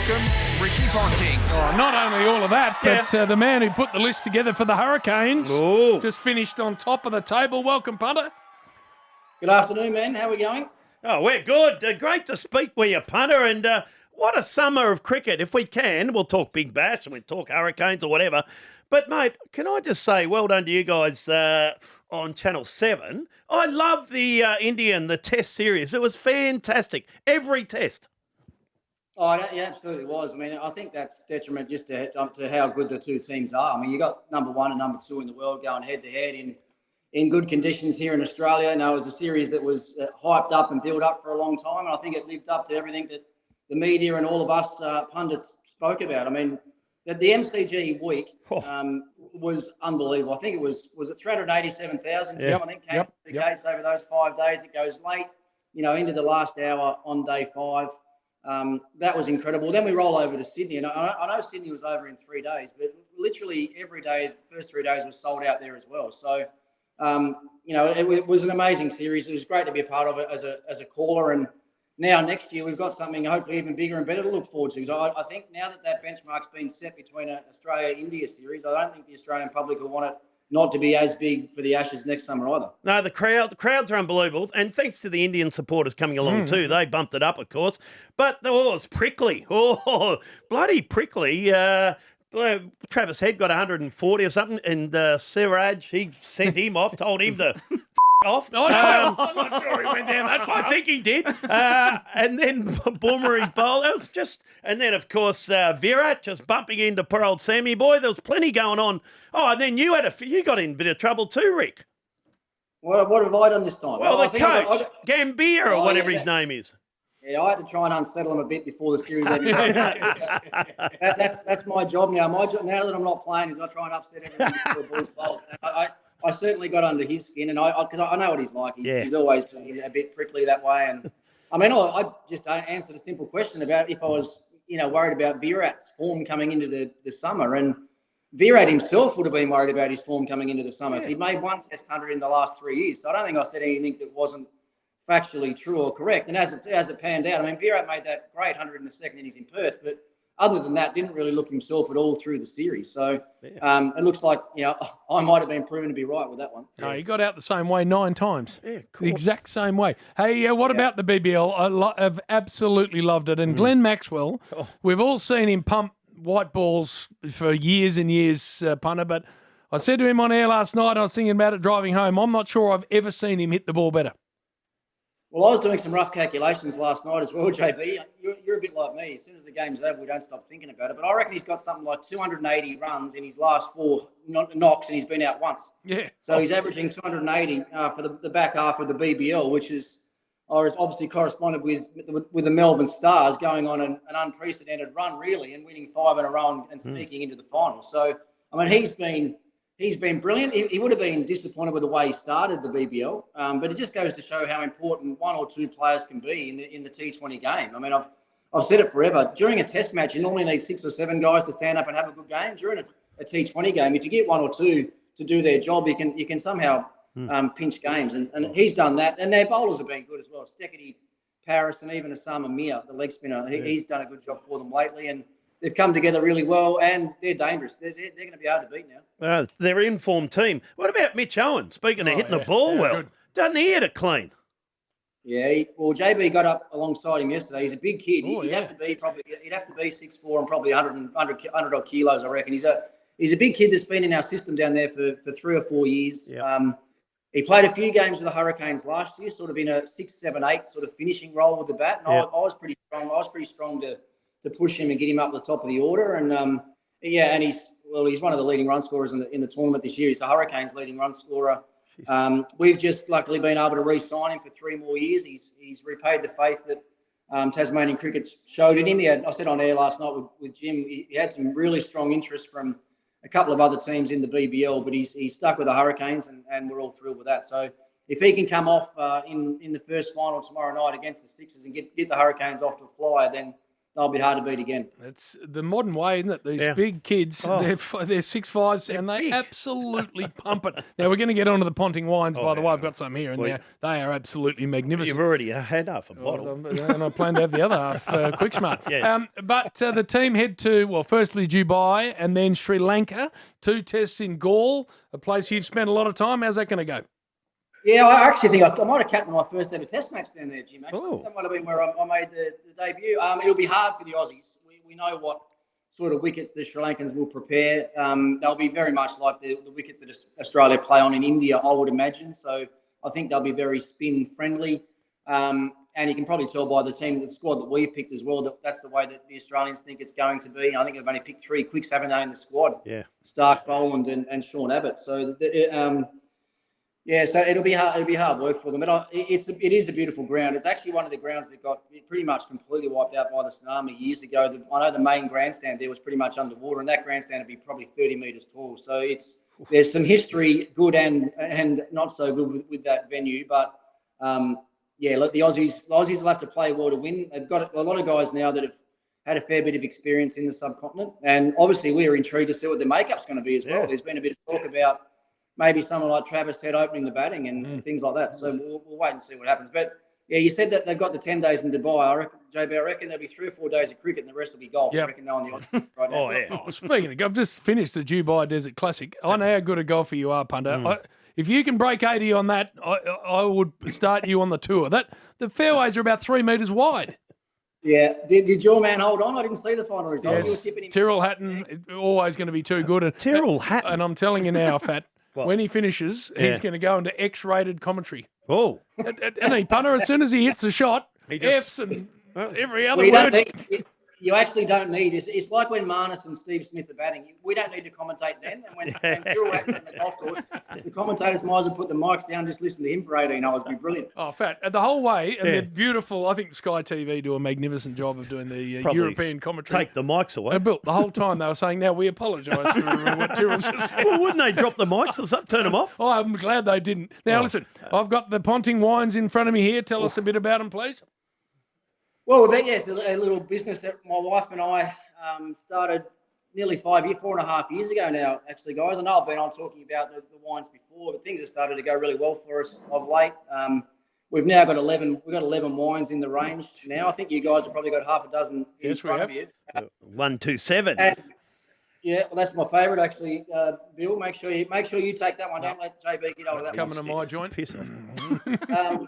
welcome Ricky Ponting. Oh, not only all of that, but the man who put the list together for the Hurricanes just finished on top of the table. Welcome, punter. Good afternoon, man. How are we going? Oh, we're good. Great to speak with you, punter. And what a summer of cricket. If we can, we'll talk Big Bash and we'll talk Hurricanes or whatever. But, mate, can I just say well done to you guys on Channel 7. I love the the Test series. It was fantastic. Every test. Oh, it absolutely was. I mean, I think that's detriment just to how good the two teams are. I mean, you got number one and number two in the world going head to head in good conditions here in Australia. It was a series that was hyped up and built up for a long time, and I think it lived up to everything that the media and all of us pundits spoke about. I mean, the MCG week was unbelievable. I think it was it 387,000? I think came to the gates over those 5 days. It goes late, into the last hour on day 5. That was incredible. Then we roll over to Sydney, and I know Sydney was over in 3 days, but literally every day, the first 3 days was sold out there as well. So, it was an amazing series. It was great to be a part of it as a caller. And now next year we've got something hopefully even bigger and better to look forward to. So I think now that benchmark's been set between an Australia-India series, I don't think the Australian public will want it not to be as big for the Ashes next summer either. No, the crowds are unbelievable. And thanks to the Indian supporters coming along too. They bumped it up, of course. But, it was prickly. Oh, bloody prickly. Travis Head got 140 or something. And Siraj, he sent him off, told him to off. No, I'm not sure he went down that far. I think he did. And then Boomer's bowl. That was just, and then of course Virat just bumping into poor old Sammy boy. There was plenty going on. Oh, and then you got in a bit of trouble too, Rick. What have I done this time? Well, the coach, Gambier or whatever his name is. Yeah, I had to try and unsettle him a bit before the series. That's my job now. My job now that I'm not playing is I try and upset everything before the ball's bowled. I certainly got under his skin, and because I know what he's like. He's always been a bit prickly that way. And I mean, I just answered a simple question about if I was, worried about Virat's form coming into the summer, and Virat himself would have been worried about his form coming into the summer. Yeah. He'd made one Test 100 in the last 3 years, so I don't think I said anything that wasn't factually true or correct. And as it panned out, I mean, Virat made that great 100 in the second innings in Perth, but other than that, didn't really look himself at all through the series. So it looks like, I might have been proven to be right with that one. No, he got out the same way 9 times. Yeah, cool. The exact same way. Hey, what about the BBL? I've absolutely loved it. And Glenn Maxwell, we've all seen him pump white balls for years and years, punter, but I said to him on air last night, I was thinking about it driving home, I'm not sure I've ever seen him hit the ball better. Well, I was doing some rough calculations last night as well, JB. You're a bit like me. As soon as the game's over, we don't stop thinking about it. But I reckon he's got something like 280 runs in his last 4 knocks, and he's been out once. Yeah. So he's averaging 280 for the back half of the BBL, which is obviously corresponded with the Melbourne Stars going on an unprecedented run, really, and winning 5 in a row and sneaking into the final. So, I mean, he's been brilliant. He would have been disappointed with the way he started the BBL, but it just goes to show how important 1 or 2 players can be in the T20 game. I mean, I've said it forever. During a Test match, you normally need 6 or 7 guys to stand up and have a good game. During a T20 game, if you get 1 or 2 to do their job, you can somehow pinch games, and he's done that. And their bowlers have been good as well. Steketee, Paris, and even Osama Mir, the leg spinner, he's done a good job for them lately, and they've come together really well, and they're dangerous. They're going to be hard to beat now. They're an informed team. What about Mitch Owen? Speaking of hitting the ball good. Doesn't he hit it clean? Yeah, JB got up alongside him yesterday. He's a big kid. He'd have to be 6'4" and probably 100 odd kilos, I reckon. He's a big kid that's been in our system down there for 3 or 4 years. Yep. He played a few games with the Hurricanes last year, sort of in a 6, 7, 8 sort of finishing role with the bat. And I was pretty strong. I was pretty strong to push him and get him up the top of the order. And and he's one of the leading run scorers in the tournament this year. He's the Hurricanes' leading run scorer. We've just luckily been able to re-sign him for 3 more years. He's repaid the faith that Tasmanian cricket showed in him. I said on air last night with Jim, he had some really strong interest from a couple of other teams in the BBL, but he's stuck with the Hurricanes, and we're all thrilled with that. So if he can come off in the first final tomorrow night against the Sixers and get the Hurricanes off to a flyer, then they'll be hard to beat again. It's the modern way, isn't it? These big kids, they're 6'5", and they big. absolutely pump it. Now, we're going to get onto the Ponting Wines, by the way. I've got some here, and they are absolutely magnificent. You've already had half a bottle. And I plan to have the other half quick smart. Yeah. But the team head to, well, firstly Dubai and then Sri Lanka, 2 tests in Gaul, a place you've spent a lot of time. How's that going to go? Yeah, I actually think I might have captained my first ever test match down there, Jim. Actually, Oh. that might have been where I made the debut. It'll be hard for the Aussies. We know what sort of wickets the Sri Lankans will prepare. They'll be very much like the wickets that Australia play on in India, I would imagine. So I think they'll be very spin friendly. And you can probably tell by the squad that we've picked as well, that's the way that the Australians think it's going to be. I think they've only picked 3 quicks, haven't they, in the squad? Yeah. Stark, Boland, and Sean Abbott. So so it'll be hard work for them. But it is a beautiful ground. It's actually one of the grounds that got pretty much completely wiped out by the tsunami years ago. I know the main grandstand there was pretty much underwater, and that grandstand would be probably 30 metres tall. So there's some history, good and not so good with that venue. But look, the Aussies will have to play well to win. They've got a lot of guys now that have had a fair bit of experience in the subcontinent, and obviously we're intrigued to see what their makeup's going to be as well. There's been a bit of talk about maybe someone like Travis Head opening the batting and things like that. So we'll wait and see what happens. But you said that they've got the 10 days in Dubai. I reckon there'll be 3 or 4 days of cricket and the rest will be golf. Yep. I reckon they're on the Aussies right now. Speaking of, I've just finished the Dubai Desert Classic. I know how good a golfer you are, Punter. If you can break 80 on that, I would start you on the tour. The fairways are about 3 metres wide. Yeah. Did your man hold on? I didn't see the final result. Yes. You were tipping him. Tyrrell Hatton, always going to be too good. Tyrrell Hatton? And I'm telling you now, Fat, when he finishes, he's going to go into X-rated commentary. Oh. And he, Punter, as soon as he hits the shot, F's and every other We don't word. need, you actually don't need. It's like when Marnus and Steve Smith are batting. We don't need to commentate then. And when Tyrrell Hatton on the golf course, the commentators might as well put the mics down, just listen to him for 18 hours. It'd be brilliant. Oh, Fat. The whole way, and they're beautiful. I think Sky TV do a magnificent job of doing the European commentary. Take the mics away. And Bill, the whole time they were saying, now we apologise for what Tyrrell just said. Well, wouldn't they drop the mics or turn them off? Oh, I'm glad they didn't. Now, listen, I've got the Ponting Wines in front of me here. Tell us a bit about them, please. Well, it's a little business that my wife and I started nearly 4.5 years ago now, actually, guys. I know I've been on talking about the wines before, but things have started to go really well for us of late. We've now got 11. We've got 11 wines in the range now. I think you guys have probably got half a dozen in front of you. 127. And, well, that's my favourite, actually, Bill. Make sure you take that one. Don't let JB get over that. Coming to my joint. Piss off.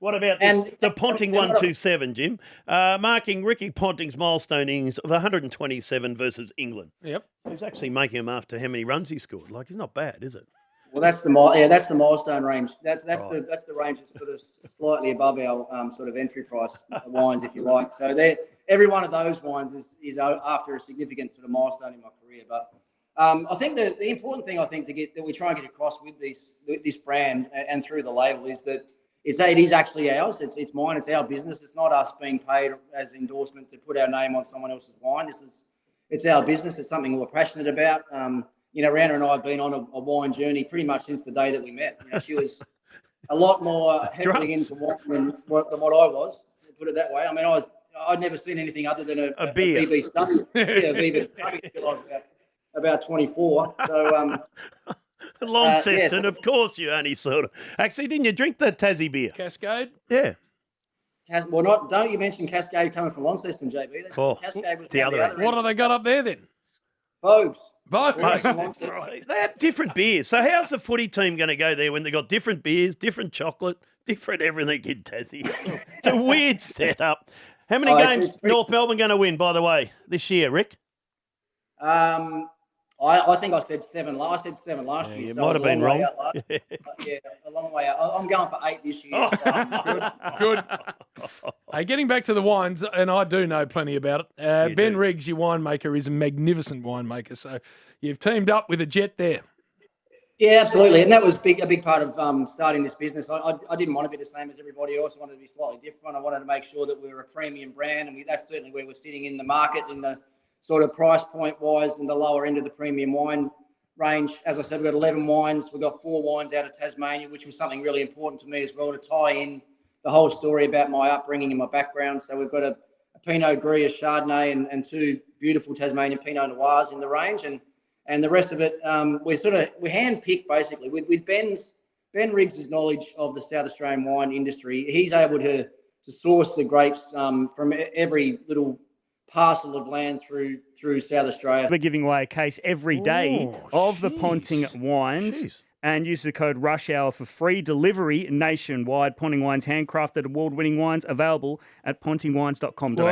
What about the Ponting 127, Jim? Marking Ricky Ponting's milestone innings of 127 versus England. Yep. He's actually making him after how many runs he scored. Like, he's not bad, is it? Well, that's the milestone range. That's the range that's sort of slightly above our sort of entry price wines, if you like. So every one of those wines is after a significant sort of milestone in my career. But I think the important thing that we try and get across with this brand and through the label is that it is actually ours. It's mine. It's our business. It's not us being paid as endorsement to put our name on someone else's wine. It's our business. It's something we're passionate about. Rana and I have been on a wine journey pretty much since the day that we met. She was a lot more heavily into wine than what I was. Put it that way. I mean, I'd never seen anything other than a beer. BB study. A BB study until I was about 24. So. Launceston, of course you only sort of. Actually, didn't you drink the Tassie beer? Cascade? Yeah. Well, don't you mention Cascade coming from Launceston, JB? Cascade was the other end. What have they got up there then? Bogues. That's right. They have different beers. So how's the footy team going to go there when they've got different beers, different chocolate, different everything in Tassie? It's a weird setup. How many games North Melbourne going to win, by the way, this year, Rick? I think I said 7. I said 7 last year. You might have been wrong. A long way out. I'm going for 8 this year. Good. Hey, getting back to the wines, and I do know plenty about it. Ben Riggs, your winemaker, is a magnificent winemaker. So you've teamed up with a jet there. Yeah, absolutely. And that was a big part of starting this business. I didn't want to be the same as everybody else. I wanted to be slightly different. I wanted to make sure that we were a premium brand, and that's certainly where we're sitting in the market, in the sort of price point wise and the lower end of the premium wine range. As I said, we've got 11 wines. We've got 4 wines out of Tasmania, which was something really important to me as well, to tie in the whole story about my upbringing and my background. So we've got a Pinot Gris, Chardonnay, and 2 beautiful Tasmanian Pinot Noirs in the range, and the rest of it we hand-pick basically with Ben Riggs' knowledge of the South Australian wine industry. He's able to source the grapes from every little parcel of land through South Australia. We're giving away a case every day of the Ponting Wines. Jeez. And use the code RUSHHOUR for free delivery nationwide. Ponting Wines, handcrafted award-winning wines available at pontingwines.com.au.